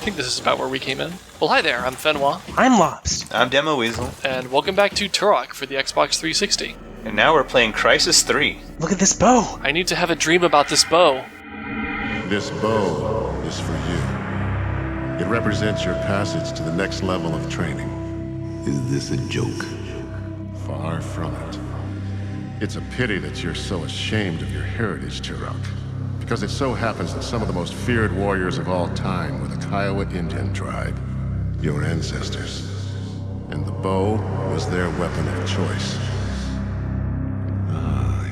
think this is about where we came in. Well, hi there, I'm Fenwa. I'm Lobs. I'm Demo Weasel. And welcome back to Turok for the Xbox 360. And now we're playing Crysis 3. Look at this bow. I need to have a dream about this bow. This bow is for you. It represents your passage to the next level of training. Is this a joke? Far from it. It's a pity that you're so ashamed of your heritage, Turok. Because it so happens that some of the most feared warriors of all time were the Kiowa Indian tribe, your ancestors. And the bow was their weapon of choice.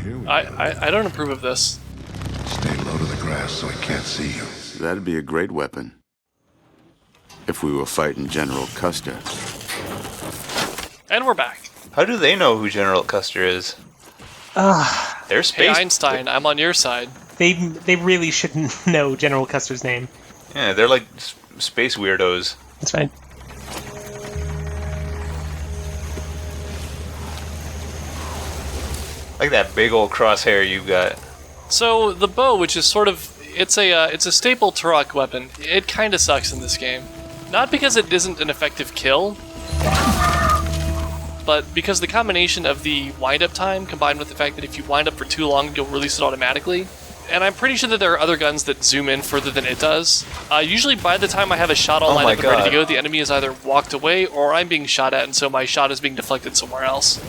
Here we go. I don't approve of this. Stay low to the grass so he can't see you. That'd be a great weapon. If we were fighting General Custer. And we're back. How do they know who General Custer is? They're Hey space. Einstein, I'm on your side. They really shouldn't know General Custer's name. Yeah, they're like space weirdos. That's right. Like that big old crosshair you've got. So the bow, which is sort of it's a staple Turok weapon. It kind of sucks in this game. Not because it isn't an effective kill, but because the combination of the wind-up time combined with the fact that if you wind up for too long, you'll release it automatically. And I'm pretty sure that there are other guns that zoom in further than it does. Usually by the time I have a shot all lined up and ready to go, the enemy has either walked away or I'm being shot at, and so my shot is being deflected somewhere else.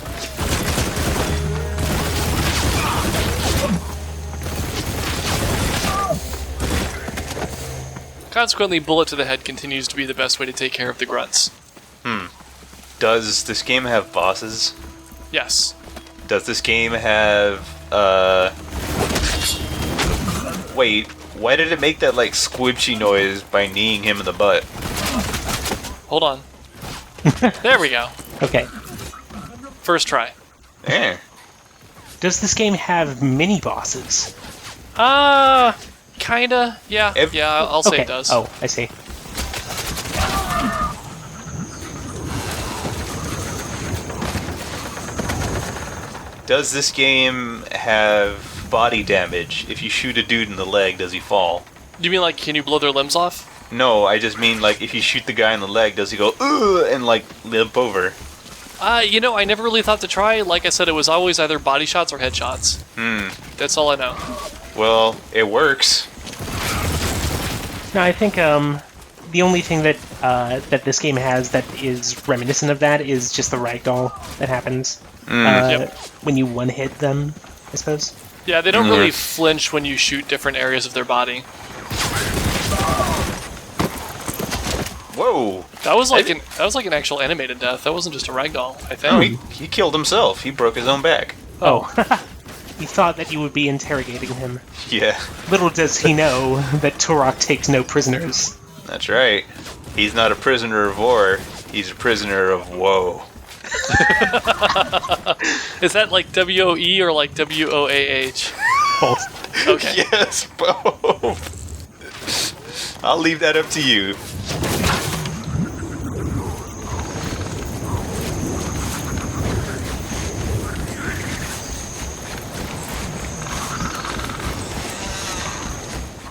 Consequently, bullet to the head continues to be the best way to take care of the grunts. Does this game have bosses? Yes. Does this game have, Wait, why did it make that, like, squibshy noise by kneeing him in the butt? Hold on. There we go. Okay. First try. Eh. Does this game have mini bosses? Kinda. Yeah. Yeah, I'll say Okay. it does. Oh, I see. Does this game have body damage? If you shoot a dude in the leg, does he fall? You mean like, can you blow their limbs off? No, I just mean, like, if you shoot the guy in the leg, does he go, ugh, and, like, limp over? You know, I never really thought to try. Like I said, it was always either body shots or headshots. That's all I know. Well, it works. No, I think the only thing that that this game has that is reminiscent of that is just the ragdoll that happens Yep. when you one-hit them, I suppose. Yeah, they don't really flinch when you shoot different areas of their body. Whoa! That was like an actual animated death. That wasn't just a ragdoll, I think. No, he killed himself. He broke his own back. Oh. He thought that you would be interrogating him. Yeah, Little does he know that Turok takes no prisoners. that's right. He's not a prisoner of war. He's a prisoner of woe. Is that like WOE or like WOAH? Both. Okay. Yes, both. I'll leave that up to you.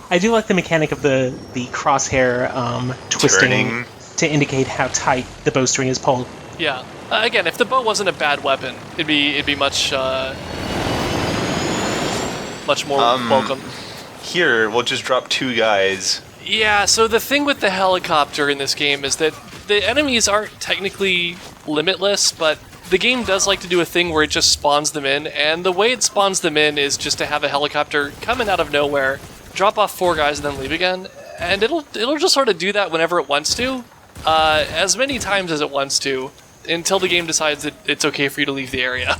I do like the mechanic of the crosshair twisting Turning. to indicate how tight the bowstring is pulled. Yeah. Again, if the bow wasn't a bad weapon, it'd be much much more welcome. Here, we'll just drop two guys. Yeah, so the thing with the helicopter in this game is that the enemies aren't technically limitless, but the game does like to do a thing where it just spawns them in, and the way it spawns them in is just to have a helicopter coming out of nowhere, drop off 4 guys, and then leave again. And it'll just sort of do that whenever it wants to, as many times as it wants to, until the game decides that it's okay for you to leave the area.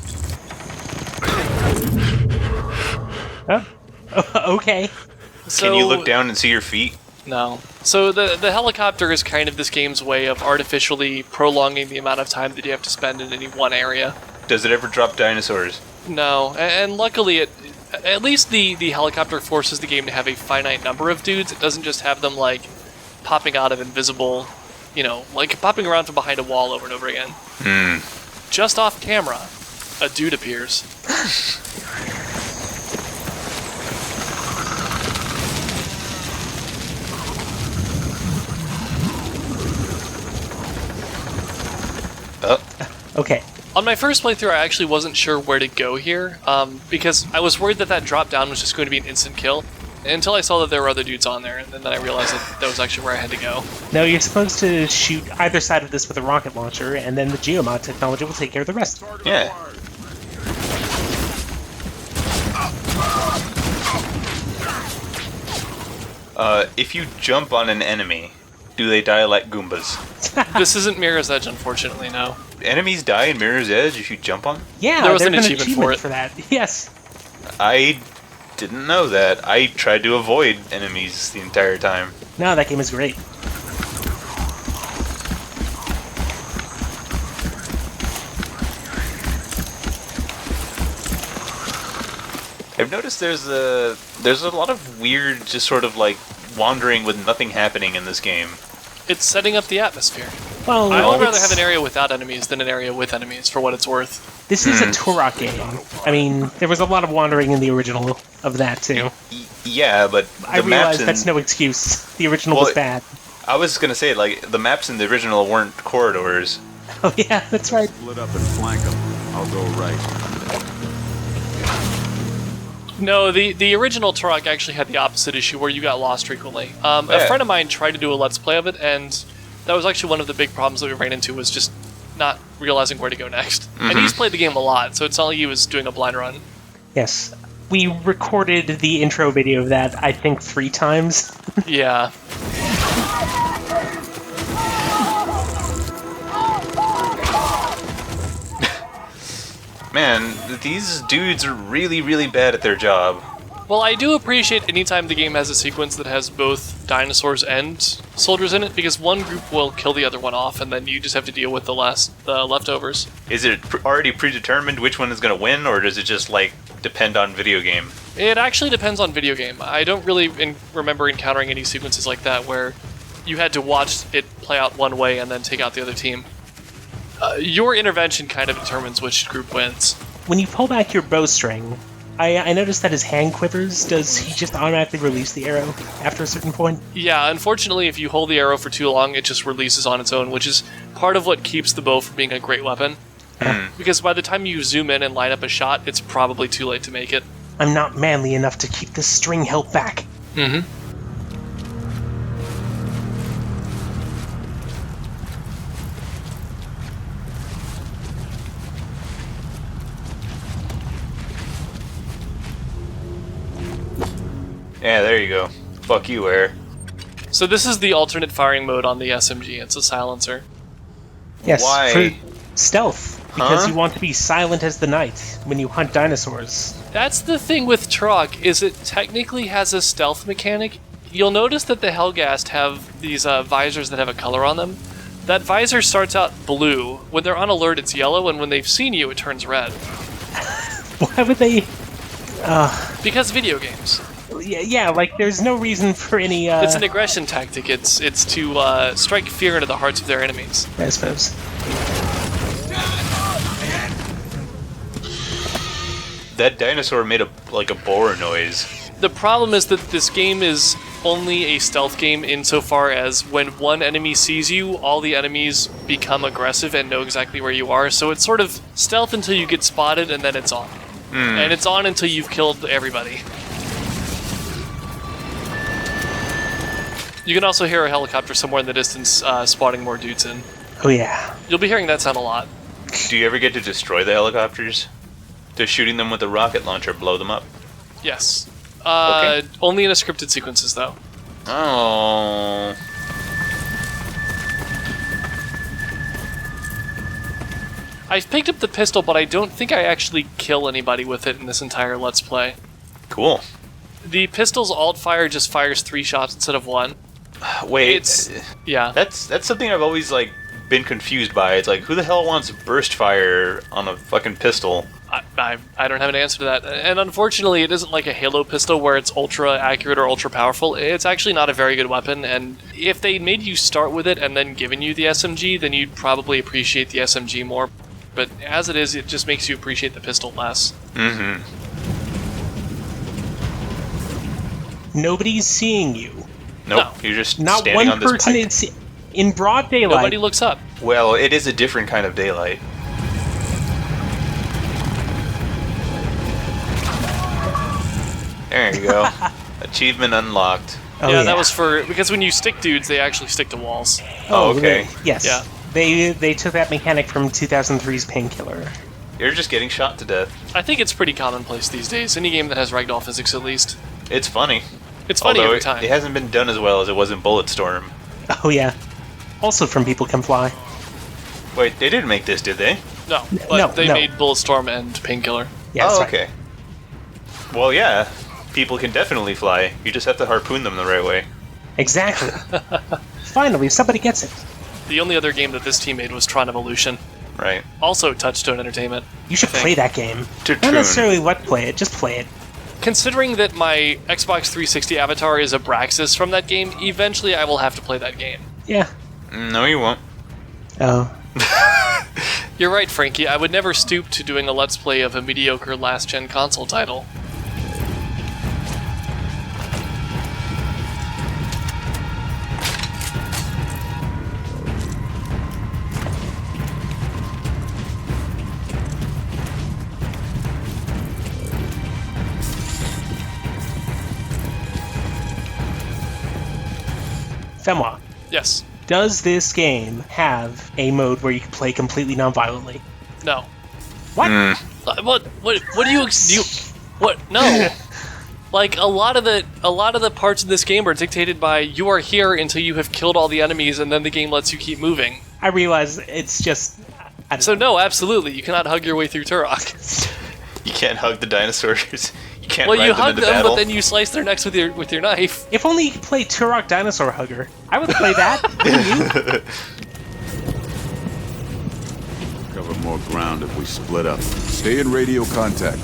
Oh, okay. So, Can you look down and see your feet? No. So the helicopter is kind of this game's way of artificially prolonging the amount of time that you have to spend in any one area. Does it ever drop dinosaurs? No, and luckily at least the helicopter forces the game to have a finite number of dudes. It doesn't just have them, like, popping out of invisible, like popping around from behind a wall over and over again. Just off camera, a dude appears. Okay. On my first playthrough, I actually wasn't sure where to go here, because I was worried that drop down was just going to be an instant kill, until I saw that there were other dudes on there, and then I realized that was actually where I had to go. No, you're supposed to shoot either side of this with a rocket launcher, and then the geomod technology will take care of the rest. Yeah. If you jump on an enemy, do they die like Goombas? This isn't Mirror's Edge, unfortunately, no. Enemies die in Mirror's Edge if you jump on them? Yeah, There was there's an achievement for it. that. Yes. I didn't know that. I tried to avoid enemies the entire time. No, that game is great. I've noticed there's a lot of weird, just sort of like wandering with nothing happening in this game. It's setting up the atmosphere. Well, I would rather it's- have an area without enemies than an area with enemies, for what it's worth. This is a Turok game. I mean, there was a lot of wandering in the original of that, too. Yeah, but the I maps realize in, that's no excuse. The original was Well, bad. I was gonna say, like, the maps in the original weren't corridors. Oh, yeah, that's right. Split up and flank them. I'll go right. No, the original Turok actually had the opposite issue where you got lost frequently. A Yeah. friend of mine tried to do a Let's Play of it, and that was actually one of the big problems that we ran into, was just not realizing where to go next. And he's played the game a lot, so it's not like he was doing a blind run. Yes. We recorded the intro video of that, I think, 3 times. Yeah. Man, these dudes are really, really bad at their job. Well, I do appreciate anytime the game has a sequence that has both dinosaurs and soldiers in it, because one group will kill the other one off, and then you just have to deal with the leftovers. Is it already predetermined which one is gonna win, or does it just, like, depend on video game? It actually depends on video game. I don't really remember encountering any sequences like that where you had to watch it play out one way and then take out the other team. Your intervention kind of determines which group wins. When you pull back your bowstring, I noticed that his hand quivers. Does he just automatically release the arrow after a certain point? Yeah, unfortunately, if you hold the arrow for too long, it just releases on its own, which is part of what keeps the bow from being a great weapon. Because by the time you zoom in and line up a shot, it's probably too late to make it. I'm not manly enough to keep this string held back. Mm-hmm. Yeah, there you go. Fuck you, Air. So this is the alternate firing mode on the SMG. It's a silencer. Yes, Why? for stealth. Because Huh? you want to be silent as the night when you hunt dinosaurs. That's the thing with Turok, is it technically has a stealth mechanic. You'll notice that the Helghast have these visors that have a color on them. That visor starts out blue. When they're on alert, it's yellow, and when they've seen you, it turns red. Why would they... Because video games. Yeah, like, there's no reason for any, It's an aggression tactic. It's to strike fear into the hearts of their enemies. I suppose. That dinosaur made a boar noise. The problem is that this game is only a stealth game insofar as when one enemy sees you, all the enemies become aggressive and know exactly where you are. So it's sort of stealth until you get spotted, and then it's on. And it's on until you've killed everybody. You can also hear a helicopter somewhere in the distance spotting more dudes in. Oh, yeah. You'll be hearing that sound a lot. Do you ever get to destroy the helicopters? Does shooting them with a rocket launcher blow them up? Yes. Okay. Only in a scripted sequences, though. Oh. I've picked up the pistol, but I don't think I actually kill anybody with it in this entire Let's Play. Cool. The pistol's alt fire just fires 3 shots instead of 1. Wait, Yeah. that's something I've always, like, been confused by. It's like, who the hell wants burst fire on a fucking pistol? I don't have an answer to that. And unfortunately, it isn't like a Halo pistol where it's ultra accurate or ultra powerful. It's actually not a very good weapon, and if they made you start with it and then given you the SMG, then you'd probably appreciate the SMG more. But as it is, it just makes you appreciate the pistol less. Mm-hmm. Nobody's seeing you. Nope, No. you're just Not standing one on this person pipe. in broad daylight. Nobody looks up. Well, it is a different kind of daylight. There you go. Achievement unlocked. Oh, yeah, that was because when you stick dudes, they actually stick to walls. Oh, okay. Yes. Yeah. They took that mechanic from 2003's Painkiller. You're just getting shot to death. I think it's pretty commonplace these days. Any game that has ragdoll physics, at least. It's funny. It's funny Although every time. it hasn't been done as well as it was in Bulletstorm. Oh yeah. Also from People Can Fly. Wait, they didn't make this, did they? No, but No, they no. made Bulletstorm and Painkiller. Yeah, that's oh, right. okay. Well, yeah. People can definitely fly. You just have to harpoon them the right way. Exactly. Finally, somebody gets it. The only other game that this team made was Tron Evolution. Right. Also Touchstone Entertainment. You should play that game. To Not tune. necessarily play it, just play it. Considering that my Xbox 360 avatar is Abraxas from that game, eventually I will have to play that game. Yeah. No, you won't. Oh. You're right, Frankie. I would never stoop to doing a Let's Play of a mediocre last-gen console title. Fenwa, Yes. does this game have a mode where you can play completely non-violently? No. What? What do you what? No. Like a lot of the parts of this game are dictated by you are here until you have killed all the enemies, and then the game lets you keep moving. I realize it's just... I don't So know. no, absolutely, you cannot hug your way through Turok. You can't hug the dinosaurs. You can't Well, ride you them hug into them, battle. but then you slice their necks with your knife. If only you could play Turok Dinosaur Hugger. I would play that. Wouldn't you? Cover more ground if we split up. Stay in radio contact.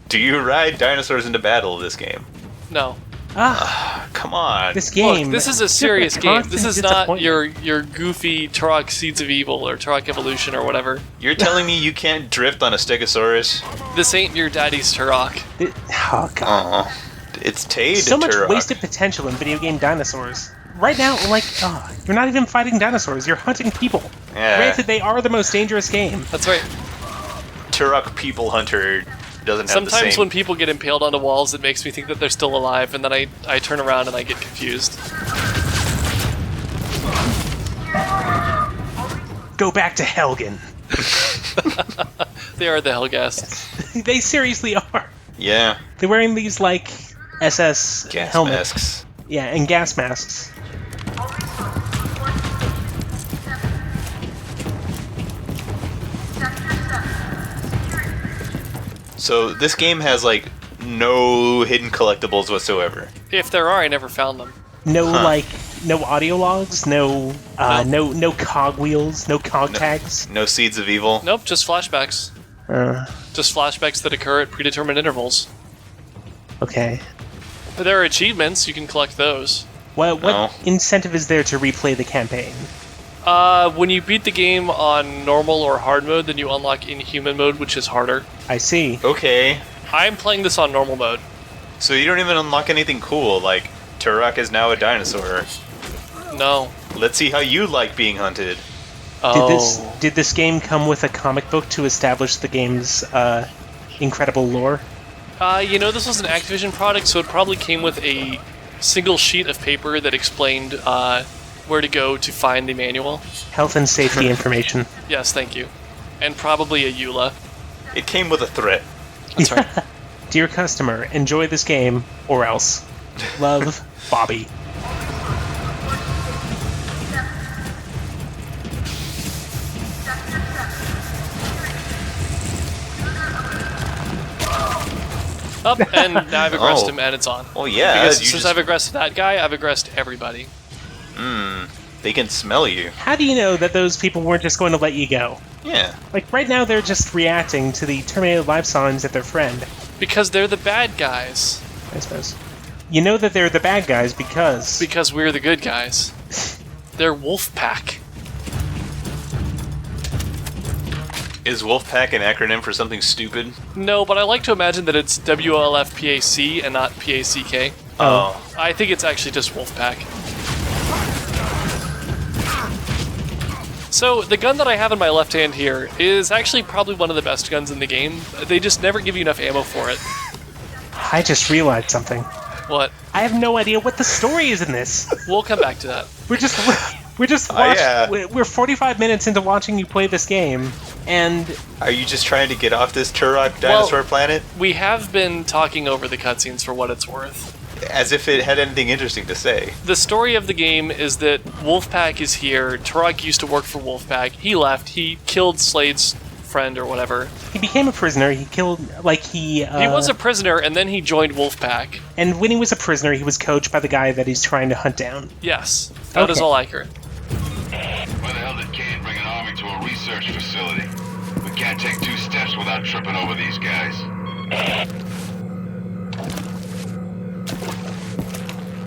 Do you ride dinosaurs into battle this game? No. Come on. This game... Look, this is a serious game. This is not disappointment. your goofy Turok Seeds of Evil or Turok Evolution or whatever. You're telling me you can't drift on a Stegosaurus? This ain't your daddy's Turok. Oh, God. Oh, it's Tade So much Turok. wasted potential in video game dinosaurs. Right now, like, you're not even fighting dinosaurs, you're hunting people. Yeah. Granted, they are the most dangerous game. That's right. Turok People Hunter doesn't have Sometimes the same... when people get impaled onto walls, it makes me think that they're still alive, and then I turn around and I get confused. Go back to Helgen. They are the Hellgas. They seriously are. Yeah, They're wearing these, like, SS gas helmets. masks. Yeah, and gas masks. So this game has, like, no hidden collectibles whatsoever. If there are, I never found them. No, like, no audio logs, no cog wheels, no cog tags. No Seeds of Evil. Nope, just flashbacks. Just flashbacks that occur at predetermined intervals. Okay. But there are achievements, you can collect those. What Oh. incentive is there to replay the campaign? When you beat the game on normal or hard mode, then you unlock Inhuman mode, which is harder. I see. Okay, I'm playing this on normal mode. so you don't even unlock anything cool, like Turok is now a dinosaur. No. Let's see how you like being hunted. Oh. Did this game come with a comic book to establish the game's incredible lore? This was an Activision product, so it probably came with a single sheet of paper that explained where to go to find the manual. Health and safety information. Yes, thank you. And probably a EULA. It came with a threat. That's right. Dear customer, enjoy this game, or else. Love, Bobby. Up, and now I've aggressed Oh. him, and it's on. Oh yeah, Because you since just- I've aggressed that guy, I've aggressed everybody. they can smell you. How do you know that those people weren't just going to let you go? Yeah. Like, right now they're just reacting to the terminated life signs of their friend, Because they're the bad guys. I suppose. You know that they're the bad guys because... Because we're the good guys. They're wolf pack. Is Wolfpack an acronym for something stupid? No, but I like to imagine that it's WLFPAC and not PACK. Oh. I think it's actually just Wolfpack. So, the gun that I have in my left hand here is actually probably one of the best guns in the game. They just never give you enough ammo for it. I just realized something. What? I have no idea what the story is in this. We'll come back to that. We're just yeah. we're 45 minutes into watching you play this game, and Are you just trying to get off this Turok dinosaur planet? We have been talking over the cutscenes for what it's worth. As if it had anything interesting to say. The story of the game is that Wolfpack is here. Turok used to work for Wolfpack. He left. He killed Slade's friend or whatever. he became a prisoner. He killed He was a prisoner, and then he joined Wolfpack. and when he was a prisoner, he was coached by the guy that he's trying to hunt down. Yes, that is Okay. all accurate. Why the hell did Kane bring an army to a research facility? We can't take 2 steps without tripping over these guys.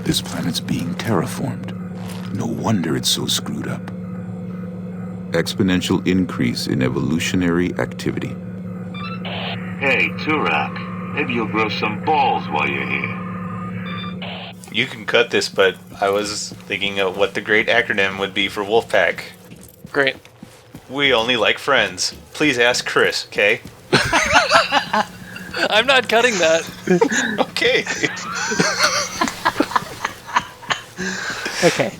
This planet's being terraformed. No wonder it's so screwed up. Exponential increase in evolutionary activity. Hey, Turok, maybe you'll grow some balls while you're here. You can cut this, but I was thinking of what the great acronym would be for Wolfpack. Great. We only like friends. Please ask Chris, okay? I'm not cutting that. Okay. Okay.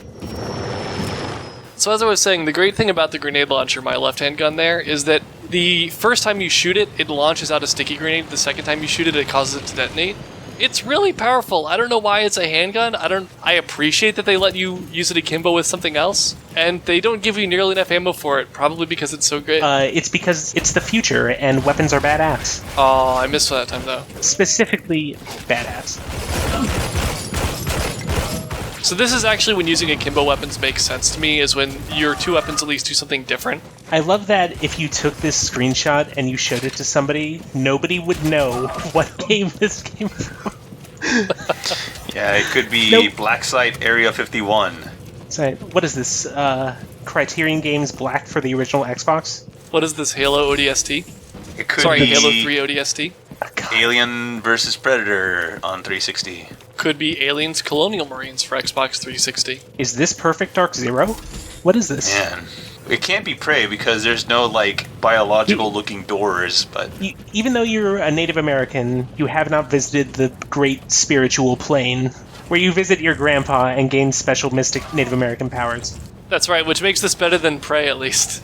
So as I was saying, the great thing about the grenade launcher, my left-hand gun there, is that the first time you shoot it, it launches out a sticky grenade. The second time you shoot it, it causes it to detonate. It's really powerful. I don't know why it's a handgun. I appreciate that they let you use it akimbo with something else, and they don't give you nearly enough ammo for it, probably because it's so good. It's because it's the future, and weapons are badass. Oh, I missed that time though. Specifically, badass. So this is actually when using akimbo weapons makes sense to me, is when your 2 weapons at least do something different. I love that if you took this screenshot and you showed it to somebody, nobody would know what game this came from. Yeah, it could be Nope. Black Site Area 51. So, what is this? Criterion Games Black for the original Xbox? What is this, Halo ODST? It could Sorry, be Halo 3 ODST? Alien vs. Predator on 360. Could be Aliens Colonial Marines for Xbox 360. Is this Perfect Dark Zero? What is this? Man, it can't be Prey because there's no, like, biological-looking doors, but... Even though you're a Native American, you have not visited the great spiritual plane, where you visit your grandpa and gain special mystic Native American powers. That's right, which makes this better than Prey at least.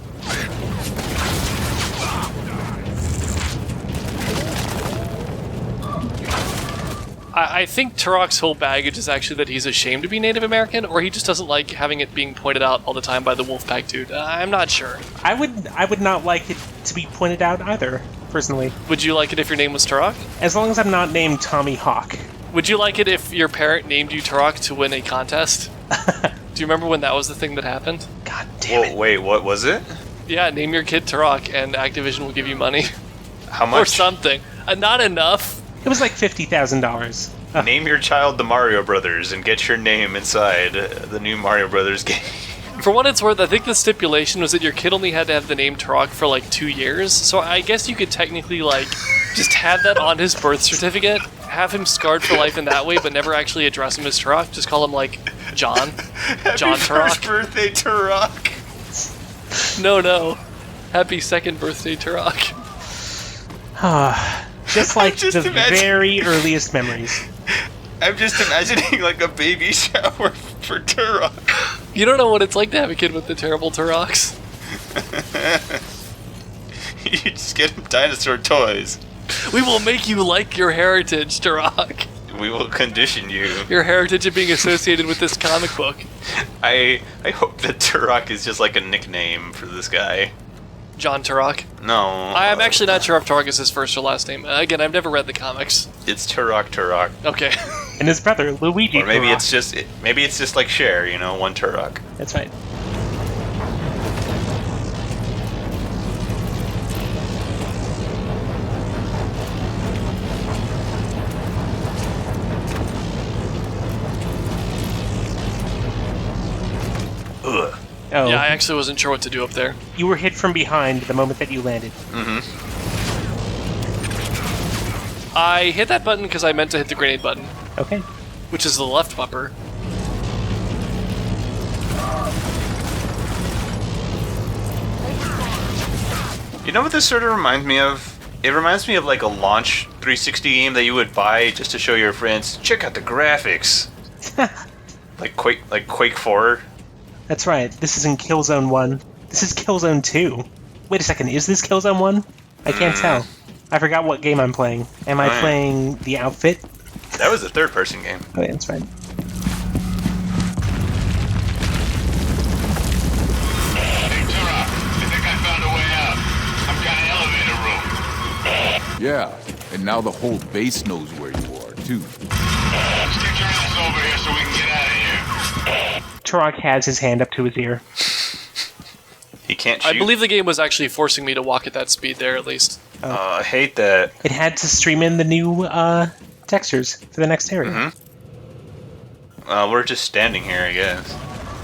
I think Turok's whole baggage is actually that he's ashamed to be Native American, or he just doesn't like having it being pointed out all the time by the Wolfpack dude. I'm not sure. I would not like it to be pointed out either, personally. Would you like it if your name was Turok? As long as I'm not named Tommy Hawk. Would you like it if your parent named you Turok to win a contest? Do you remember when that was the thing that happened? God damn it. Whoa, wait, what was it? Yeah, name your kid Turok, and Activision will give you money. How Or much? something. Not enough. It was like $50,000. Name your child the Mario Brothers and get your name inside the new Mario Brothers game. For what it's worth, I think the stipulation was that your kid only had to have the name Turok for like 2 years, so I guess you could technically like just have that on his birth certificate, have him scarred for life in that way, but never actually address him as Turok. Just call him like John. John First Turok. birthday, Turok. No. Happy second birthday, Turok. Just like just the imagining- very earliest memories. I'm just imagining like a baby shower for Turok. You don't know what it's like to have a kid with the terrible Turoks. You just get him dinosaur toys. We will make you like your heritage, Turok. We will condition you. Your heritage of being associated with this comic book. I hope that Turok is just like a nickname for this guy. John Turok. No. I'm actually not sure if Turok is his first or last name. Again, I've never read the comics. It's Turok. Okay. And his brother, Luigi. Or maybe Turok. it's just like Cher, you know, one Turok. That's right. Ugh. Oh, Yeah, I actually wasn't sure what to do up there. you were hit from behind the moment that you landed. I hit that button because I meant to hit the grenade button, Okay. which is the left bumper. You know what this sort of reminds me of? It reminds me of like a launch 360 game that you would buy just to show your friends, check out the graphics. like Quake 4. That's right. This isn't Killzone 1. This is Killzone 2. Wait a second, is this Killzone 1? I can't tell. I forgot what game I'm playing. Am I playing The Outfit? That was a third-person game. Oh, yeah, that's right. Hey, Turok, I think I found a way out. Some kind of elevator room. Yeah, and now the whole base knows where you are, too. Let's get your ass over here so we can get out of here. Turok has his hand up to his ear. He can't shoot. I believe the game was actually forcing me to walk at that speed there, at least. I hate that. It had to stream in the new textures for the next area. We're just standing here, I guess.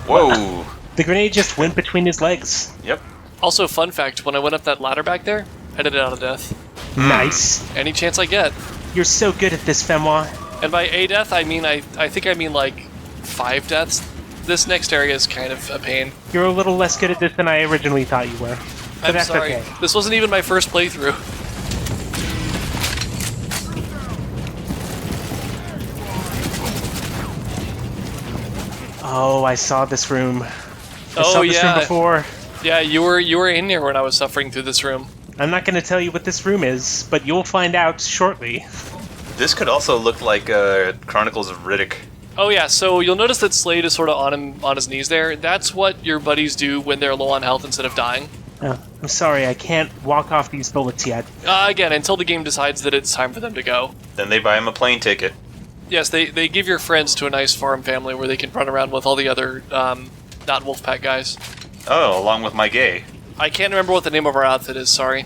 Whoa. The grenade just went between his legs. Yep. Also, fun fact, when I went up that ladder back there, I did it out of death. Nice. Any chance I get. You're so good at this, Fenwa. And by a death, I mean, I think I mean like 5 deaths. This next area is kind of a pain. You're a little less good at this than I originally thought you were. But I'm that's sorry. okay. This wasn't even my first playthrough. Oh, I saw this room. I Oh, saw this room yeah. before. Yeah, you were in here when I was suffering through this room. I'm not going to tell you what this room is, but you'll find out shortly. This could also look like Chronicles of Riddick. Oh yeah, so you'll notice that Slade is sort of on his knees there. That's what your buddies do when they're low on health instead of dying. Oh, I'm sorry, I can't walk off these bullets yet. Again, until the game decides that it's time for them to go. Then they buy him a plane ticket. Yes, they give your friends to a nice farm family where they can run around with all the other not Wolfpack guys. Oh, along with my gay. I can't remember what the name of our outfit is, sorry.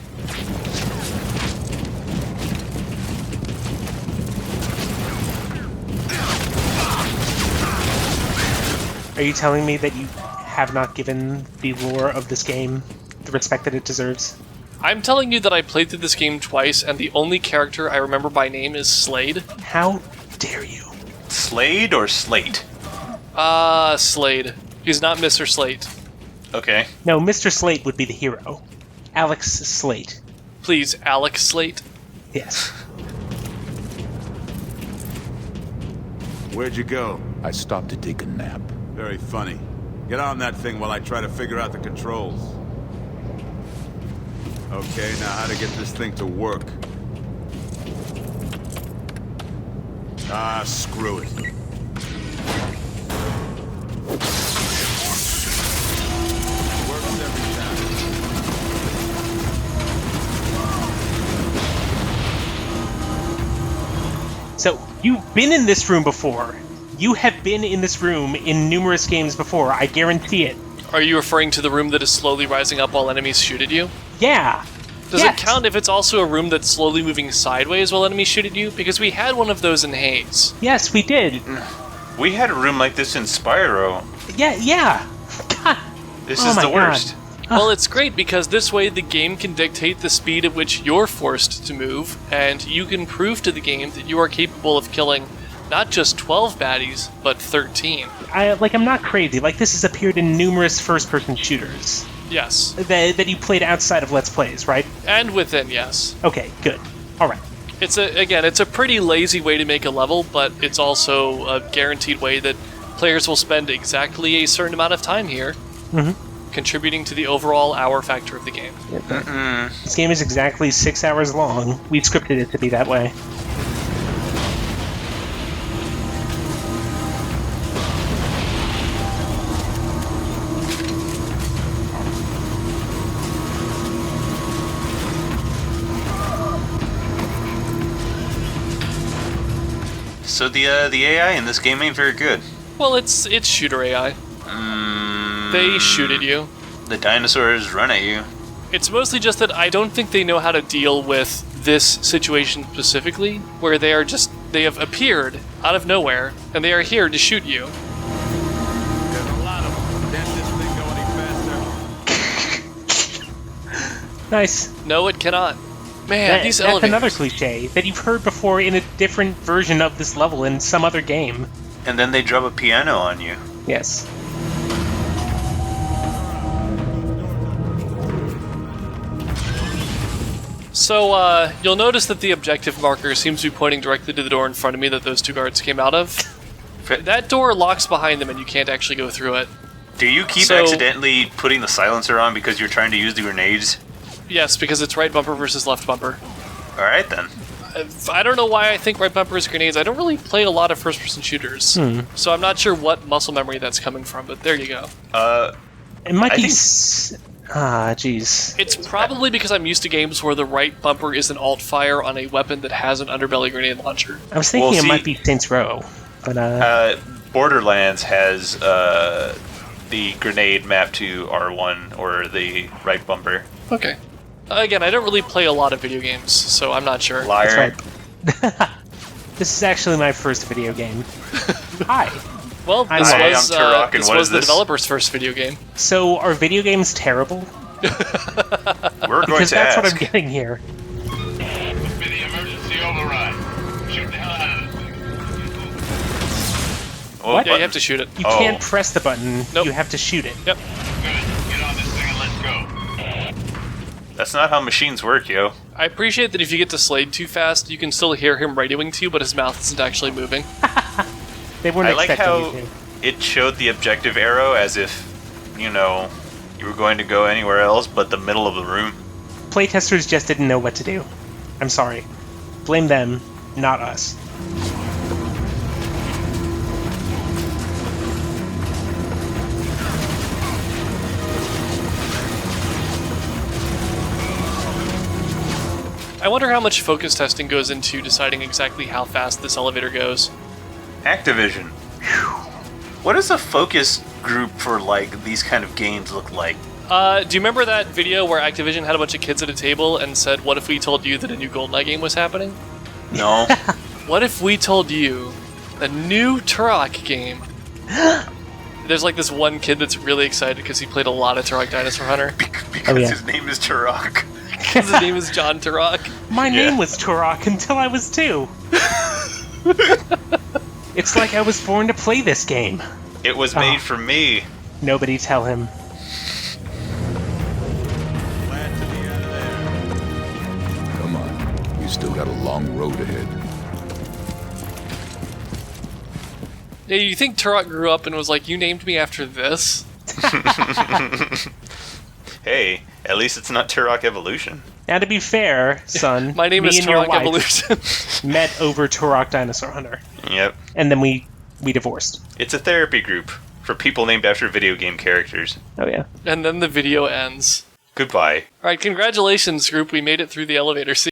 Are you telling me that you have not given the lore of this game the respect that it deserves? I'm telling you that I played through this game twice, and the only character I remember by name is Slade. How dare you? Slade or Slate? Slade. He's not Mr. Slate. Okay. No, Mr. Slate would be the hero. Alex Slate. Please, Alex Slate. Yes. Where'd you go? I stopped to take a nap. Very funny. Get on that thing while I try to figure out the controls. Okay, now how to get this thing to work. Ah, screw it. Works every time. So, you've been in this room before. You have been in this room in numerous games before, I guarantee it. Are you referring to the room that is slowly rising up while enemies shoot at you? Yeah. Does Yes. it count if it's also a room that's slowly moving sideways while enemies shoot at you? Because we had one of those in Haze. Yes, we did. We had a room like this in Spyro. Yeah. God. This Oh is my the God. worst. Well, it's great because this way the game can dictate the speed at which you're forced to move, and you can prove to the game that you are capable of killing not just 12 baddies, but 13. I'm not crazy. Like, this has appeared in numerous first-person shooters Yes. that you played outside of Let's Plays, right? And within, yes. Okay, good. All right. It's a pretty lazy way to make a level, but it's also a guaranteed way that players will spend exactly a certain amount of time here, contributing to the overall hour factor of the game. This game is exactly 6 hours long. We scripted it to be that way. So the AI in this game ain't very good. Well, it's shooter AI. They shoot at you. The dinosaurs run at you. It's mostly just that I don't think they know how to deal with this situation specifically, where they have appeared out of nowhere, and they are here to shoot you. There's a lot of them. Can't this thing go any Nice. No, it cannot. Man, these That's elevators. another cliche that you've heard before in a different version of this level in some other game. And then they drop a piano on you. Yes. So, you'll notice that the objective marker seems to be pointing directly to the door in front of me that those two guards came out of. That door locks behind them and you can't actually go through it. Do you keep accidentally putting the silencer on because you're trying to use the grenades? Yes, because it's right bumper versus left bumper. Alright then. I don't know why I think right bumper is grenades. I don't really play a lot of first-person shooters, so I'm not sure what muscle memory that's coming from, but there you go. It might I be... think- jeez. It's probably because I'm used to games where the right bumper is an alt-fire on a weapon that has an underbelly grenade launcher. I was thinking Well, it see- might be Saints Row, but Borderlands has the grenade mapped to R1 or the right bumper. Okay. Again, I don't really play a lot of video games, so I'm not sure. Liar. that's right. This is actually my first video game. Hi. Well, Hi, this I'm was, Turok, and this what was is the this? developer's first video game. So, are video games terrible? We're going Because to that's ask. what I'm getting here. Must be the emergency override. Shoot the hell out of this thing. Oh, What? Yeah, you have to shoot it. You Oh. can't press the button, Nope. you have to shoot it. Yep. Good. Get on this thing and let's go. That's not how machines work, yo. I appreciate that if you get to Slade too fast, you can still hear him radioing to you, but his mouth isn't actually moving. They weren't I like expecting how you to. it showed the objective arrow as if, you know, you were going to go anywhere else but the middle of the room. Playtesters just didn't know what to do. I'm sorry. Blame them, not us. I wonder how much focus testing goes into deciding exactly how fast this elevator goes. Activision. What does a focus group for, like, these kind of games look like? Do you remember that video where Activision had a bunch of kids at a table and said, "What if we told you that a new GoldenEye game was happening? No. What if we told you a new Turok game?" There's like this one kid that's really excited because he played a lot of Turok Dinosaur Hunter. Because yeah. his name is Turok. His name is John Turok. My Yeah. name was Turok until I was 2. It's like I was born to play this game. It was Oh. made for me. Nobody tell him. Come on. You still got a long road ahead. Yeah, you think Turok grew up and was like, "You named me after this"? Hey, at least it's not Turok Evolution. Now, to be fair, son, My name me is and your Turok wife Evolution. met over Turok Dinosaur Hunter, Yep. and then we divorced. It's a therapy group for people named after video game characters. Oh yeah. And then the video ends. Goodbye. Alright, congratulations, group. We made it through the elevator scene.